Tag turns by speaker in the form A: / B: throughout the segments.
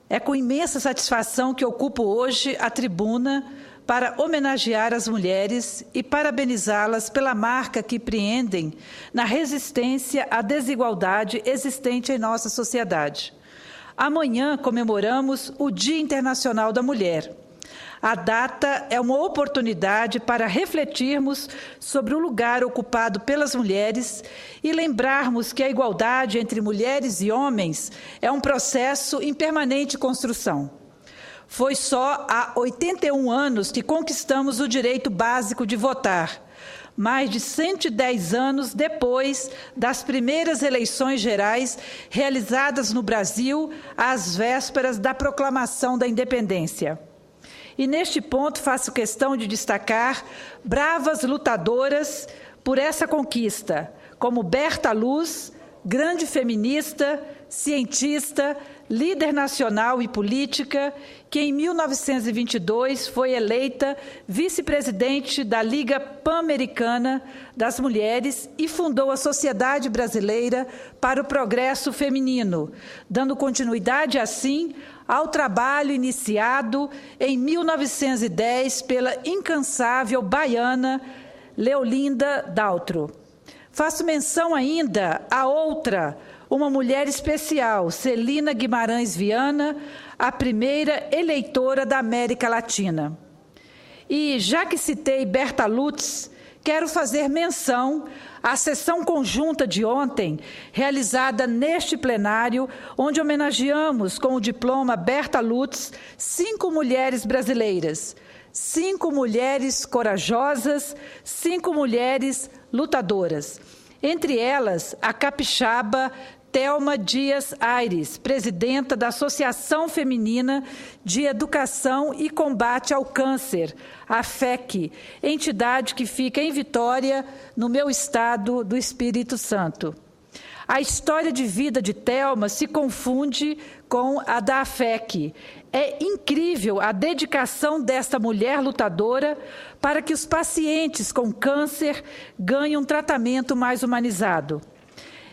A: É com imensa satisfação que ocupo hoje a tribuna para homenagear as mulheres e parabenizá-las pela marca que preendem na resistência à desigualdade existente em nossa sociedade. Amanhã comemoramos o Dia Internacional da Mulher. A data é uma oportunidade para refletirmos sobre o lugar ocupado pelas mulheres e lembrarmos que a igualdade entre mulheres e homens é um processo em permanente construção. Foi só há 81 anos que conquistamos o direito básico de votar, mais de 110 anos depois das primeiras eleições gerais realizadas no Brasil às vésperas da proclamação da independência. E neste ponto faço questão de destacar bravas lutadoras por essa conquista, como Berta Luz, grande feminista, cientista, líder nacional e política, que em 1922 foi eleita vice-presidente da Liga Pan-Americana das Mulheres e fundou a Sociedade Brasileira para o Progresso Feminino, dando continuidade, assim, ao trabalho iniciado em 1910 pela incansável baiana Leolinda Daltro. Faço menção ainda a outra, uma mulher especial, Celina Guimarães Viana, a primeira eleitora da América Latina. E, já que citei Berta Lutz, quero fazer menção à sessão conjunta de ontem, realizada neste plenário, onde homenageamos com o diploma Berta Lutz 5 mulheres brasileiras, 5 mulheres corajosas, 5 mulheres lutadoras. Entre elas, a capixaba Thelma Dias Aires, presidenta da Associação Feminina de Educação e Combate ao Câncer, a FEC, entidade que fica em Vitória, no meu estado do Espírito Santo. A história de vida de Thelma se confunde com a da FEC. É incrível a dedicação desta mulher lutadora para que os pacientes com câncer ganhem um tratamento mais humanizado.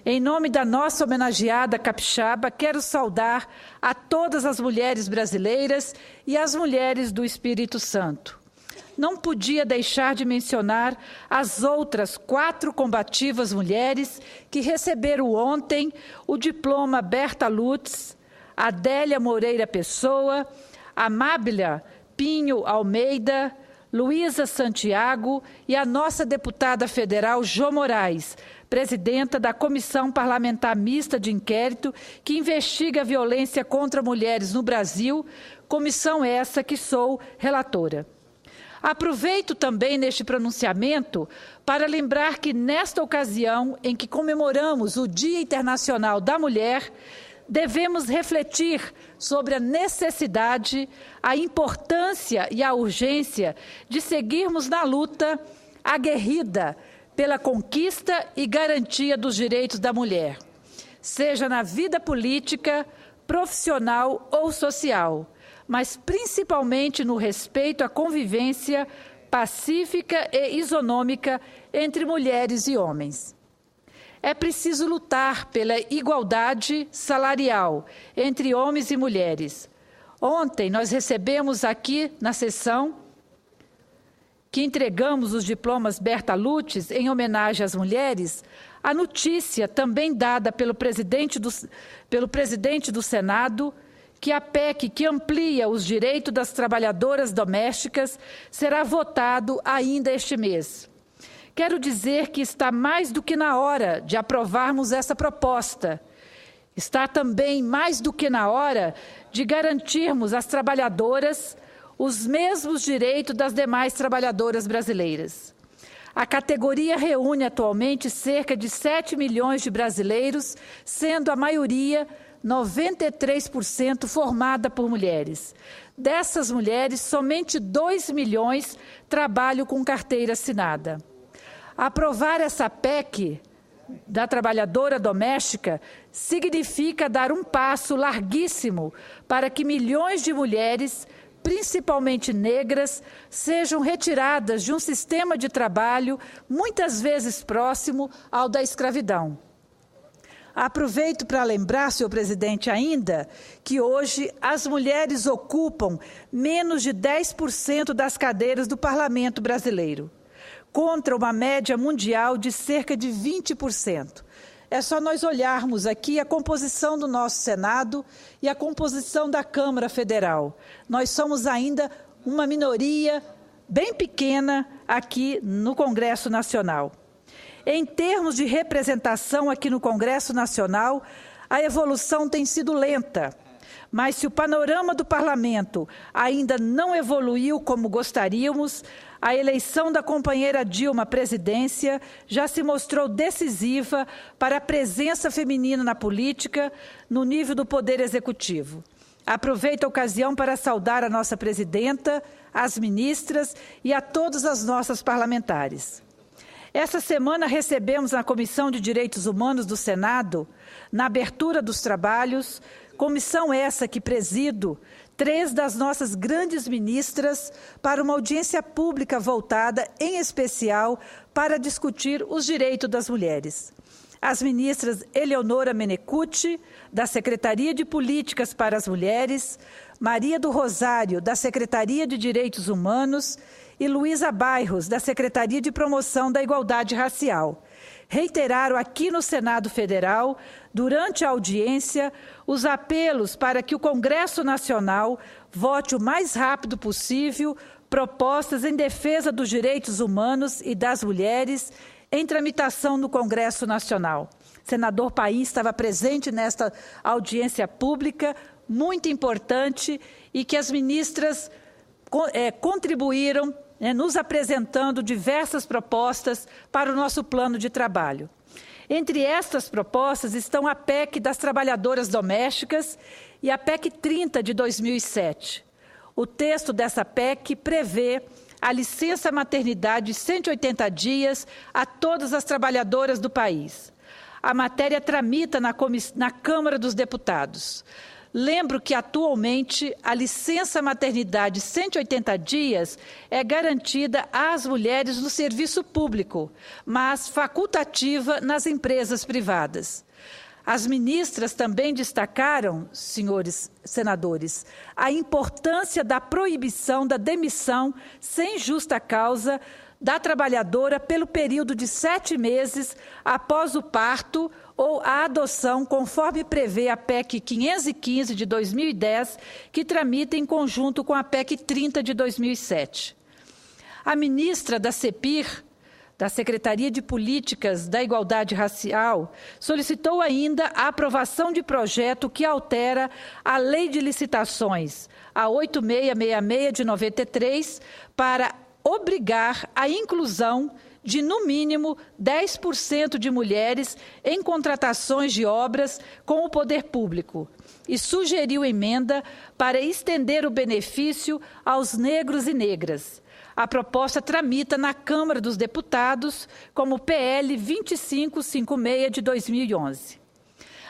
A: Em nome da nossa homenageada capixaba, quero saudar a todas as mulheres brasileiras e as mulheres do Espírito Santo. Não podia deixar de mencionar as outras 4 combativas mulheres que receberam ontem o diploma Berta Lutz, Adélia Moreira Pessoa, Amáblia Pinho Almeida, Luísa Santiago e a nossa deputada federal Jo Moraes, presidenta da Comissão Parlamentar Mista de Inquérito que investiga a violência contra mulheres no Brasil, comissão essa que sou relatora. Aproveito também neste pronunciamento para lembrar que nesta ocasião em que comemoramos o Dia Internacional da Mulher, devemos refletir sobre a necessidade, a importância e a urgência de seguirmos na luta aguerrida pela conquista e garantia dos direitos da mulher, seja na vida política, profissional ou social, mas principalmente no respeito à convivência pacífica e isonômica entre mulheres e homens. É preciso lutar pela igualdade salarial entre homens e mulheres. Ontem nós recebemos aqui na sessão que entregamos os diplomas Berta Lutz em homenagem às mulheres, a notícia também dada pelo presidente do Senado, que a PEC que amplia os direitos das trabalhadoras domésticas será votado ainda este mês. Quero dizer que está mais do que na hora de aprovarmos essa proposta. Está também mais do que na hora de garantirmos às trabalhadoras os mesmos direitos das demais trabalhadoras brasileiras. A categoria reúne atualmente cerca de 7 milhões de brasileiros, sendo a maioria, 93%, formada por mulheres. Dessas mulheres, somente 2 milhões trabalham com carteira assinada. Aprovar essa PEC da trabalhadora doméstica significa dar um passo larguíssimo para que milhões de mulheres, principalmente negras, sejam retiradas de um sistema de trabalho muitas vezes próximo ao da escravidão. Aproveito para lembrar, senhor presidente, ainda que hoje as mulheres ocupam menos de 10% das cadeiras do parlamento brasileiro, contra uma média mundial de cerca de 20%. É só nós olharmos aqui a composição do nosso Senado e a composição da Câmara Federal. Nós somos ainda uma minoria bem pequena aqui no Congresso Nacional. Em termos de representação aqui no Congresso Nacional, a evolução tem sido lenta, mas se o panorama do parlamento ainda não evoluiu como gostaríamos, a eleição da companheira Dilma à presidência já se mostrou decisiva para a presença feminina na política, no nível do Poder Executivo. Aproveito a ocasião para saudar a nossa presidenta, as ministras e a todas as nossas parlamentares. Essa semana recebemos na Comissão de Direitos Humanos do Senado, na abertura dos trabalhos, comissão essa que presido, 3 das nossas grandes ministras para uma audiência pública voltada, em especial, para discutir os direitos das mulheres. As ministras Eleonora Menecute, da Secretaria de Políticas para as Mulheres, Maria do Rosário, da Secretaria de Direitos Humanos, e Luísa Bairros, da Secretaria de Promoção da Igualdade Racial. Reiteraram aqui no Senado Federal, durante a audiência, os apelos para que o Congresso Nacional vote o mais rápido possível propostas em defesa dos direitos humanos e das mulheres em tramitação no Congresso Nacional. O senador Paim estava presente nesta audiência pública, muito importante, e que as ministras contribuíram, nos apresentando diversas propostas para o nosso plano de trabalho. Entre estas propostas estão a PEC das trabalhadoras domésticas e a PEC 30 de 2007. O texto dessa PEC prevê a licença maternidade de 180 dias a todas as trabalhadoras do país. A matéria tramita na Câmara dos Deputados. Lembro que, atualmente, a licença maternidade de 180 dias é garantida às mulheres no serviço público, mas facultativa nas empresas privadas. As ministras também destacaram, senhores senadores, a importância da proibição da demissão sem justa causa da trabalhadora pelo período de 7 meses após o parto ou a adoção, conforme prevê a PEC 515 de 2010, que tramita em conjunto com a PEC 30 de 2007. A ministra da CEPIR, da Secretaria de Políticas da Igualdade Racial, solicitou ainda a aprovação de projeto que altera a Lei de Licitações, a 8666 de 93, para obrigar a inclusão de, no mínimo, 10% de mulheres em contratações de obras com o poder público e sugeriu emenda para estender o benefício aos negros e negras. A proposta tramita na Câmara dos Deputados como PL 2556 de 2011.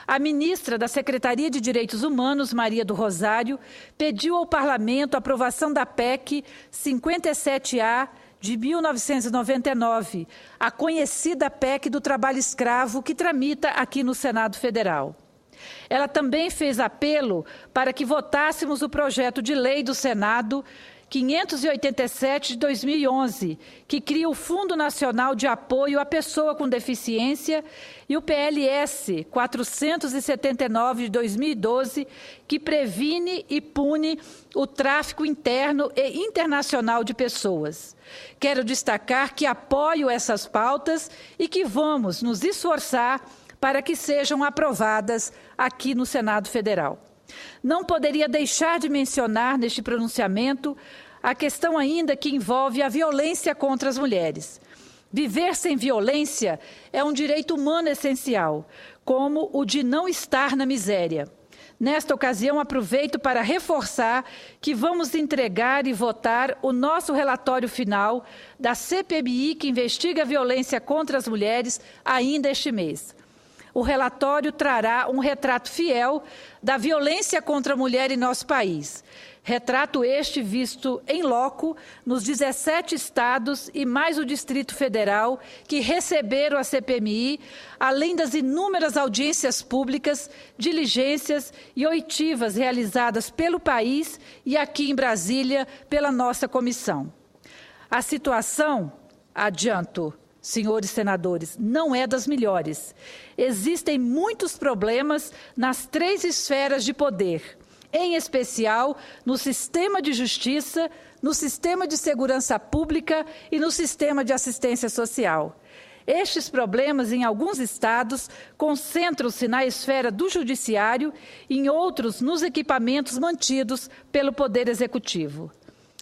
A: A ministra da Secretaria de Direitos Humanos, Maria do Rosário, pediu ao Parlamento a aprovação da PEC 57A de 1999, a conhecida PEC do trabalho escravo que tramita aqui no Senado Federal. Ela também fez apelo para que votássemos o projeto de lei do Senado 587 de 2011, que cria o Fundo Nacional de Apoio à Pessoa com Deficiência, e o PLS 479 de 2012, que previne e pune o tráfico interno e internacional de pessoas. Quero destacar que apoio essas pautas e que vamos nos esforçar para que sejam aprovadas aqui no Senado Federal. Não poderia deixar de mencionar neste pronunciamento a questão ainda que envolve a violência contra as mulheres. Viver sem violência é um direito humano essencial, como o de não estar na miséria. Nesta ocasião, aproveito para reforçar que vamos entregar e votar o nosso relatório final da CPMI, que investiga a violência contra as mulheres, ainda este mês. o relatório trará um retrato fiel da violência contra a mulher em nosso país. Retrato este visto em loco nos 17 estados e mais o Distrito Federal que receberam a CPMI, além das inúmeras audiências públicas, diligências e oitivas realizadas pelo país e aqui em Brasília pela nossa comissão. A situação, adianto, senhores senadores, não é das melhores. Existem muitos problemas nas 3 esferas de poder, em especial no sistema de justiça, no sistema de segurança pública e no sistema de assistência social. Estes problemas, em alguns estados, concentram-se na esfera do judiciário, em outros, nos equipamentos mantidos pelo Poder Executivo.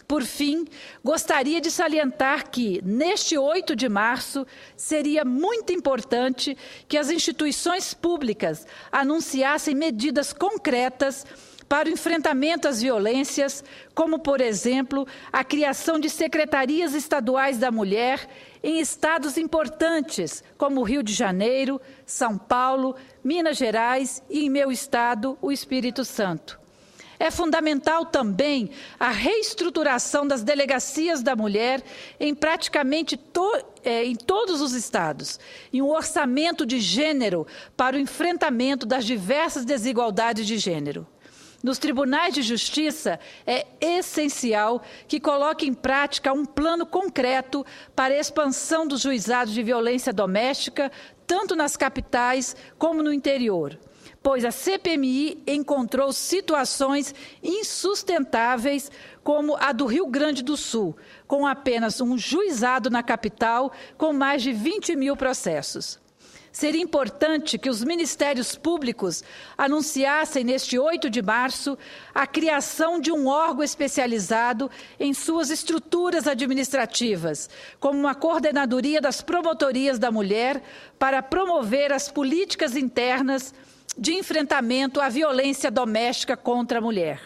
A: Por fim, gostaria de salientar que, neste 8 de março, seria muito importante que as instituições públicas anunciassem medidas concretas para o enfrentamento às violências, como, por exemplo, a criação de secretarias estaduais da mulher em estados importantes, como o Rio de Janeiro, São Paulo, Minas Gerais e, em meu estado, o Espírito Santo. É fundamental também a reestruturação das delegacias da mulher em praticamente em todos os estados, e um orçamento de gênero para o enfrentamento das diversas desigualdades de gênero. Nos tribunais de justiça, é essencial que coloque em prática um plano concreto para a expansão dos juizados de violência doméstica, tanto nas capitais como no interior, pois a CPMI encontrou situações insustentáveis, como a do Rio Grande do Sul, com apenas um juizado na capital, com mais de 20 mil processos. Seria importante que os ministérios públicos anunciassem, neste 8 de março, a criação de um órgão especializado em suas estruturas administrativas, como uma coordenadoria das promotorias da mulher, para promover as políticas internas de enfrentamento à violência doméstica contra a mulher.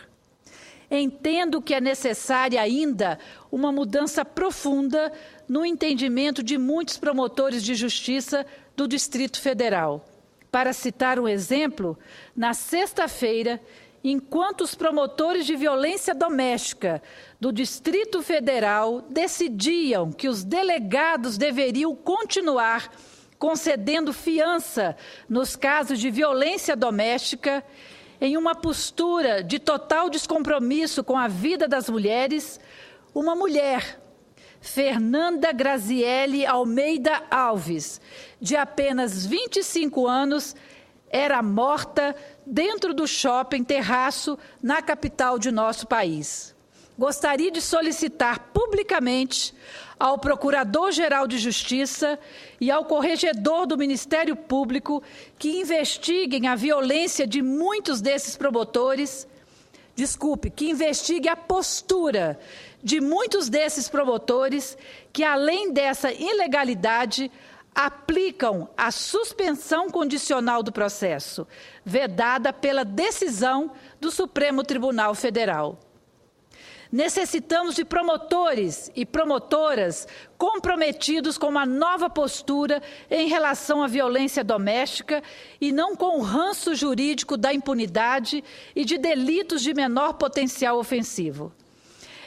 A: Entendo que é necessária ainda uma mudança profunda no entendimento de muitos promotores de justiça do Distrito Federal. Para citar um exemplo, na sexta-feira, enquanto os promotores de violência doméstica do Distrito Federal decidiam que os delegados deveriam continuar concedendo fiança nos casos de violência doméstica, em uma postura de total descompromisso com a vida das mulheres, uma mulher, Fernanda Graziele Almeida Alves, de apenas 25 anos, era morta dentro do shopping Terraço, na capital de nosso país. Gostaria de solicitar publicamente ao Procurador-Geral de Justiça e ao Corregedor do Ministério Público que investiguem a violência de muitos desses promotores, que investigue a postura de muitos desses promotores que, além dessa ilegalidade, aplicam a suspensão condicional do processo, vedada pela decisão do Supremo Tribunal Federal. Necessitamos de promotores e promotoras comprometidos com uma nova postura em relação à violência doméstica e não com o ranço jurídico da impunidade e de delitos de menor potencial ofensivo.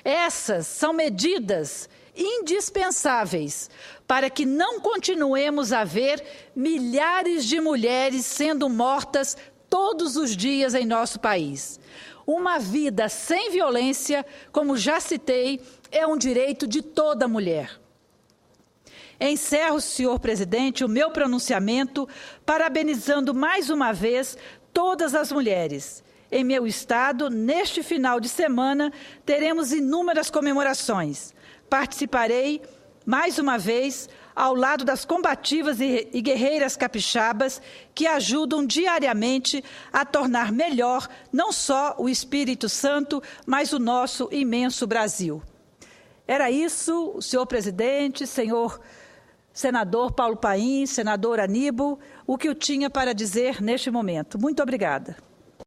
A: Essas são medidas indispensáveis para que não continuemos a ver milhares de mulheres sendo mortas todos os dias em nosso país. Uma vida sem violência, como já citei, é um direito de toda mulher. Encerro, senhor presidente, o meu pronunciamento parabenizando mais uma vez todas as mulheres. Em meu estado, neste final de semana, teremos inúmeras comemorações. Participarei, mais uma vez, ao lado das combativas e guerreiras capixabas que ajudam diariamente a tornar melhor não só o Espírito Santo, mas o nosso imenso Brasil. Era isso, senhor presidente, senhor senador Paulo Paim, senador Aníbal, o que eu tinha para dizer neste momento. Muito obrigada.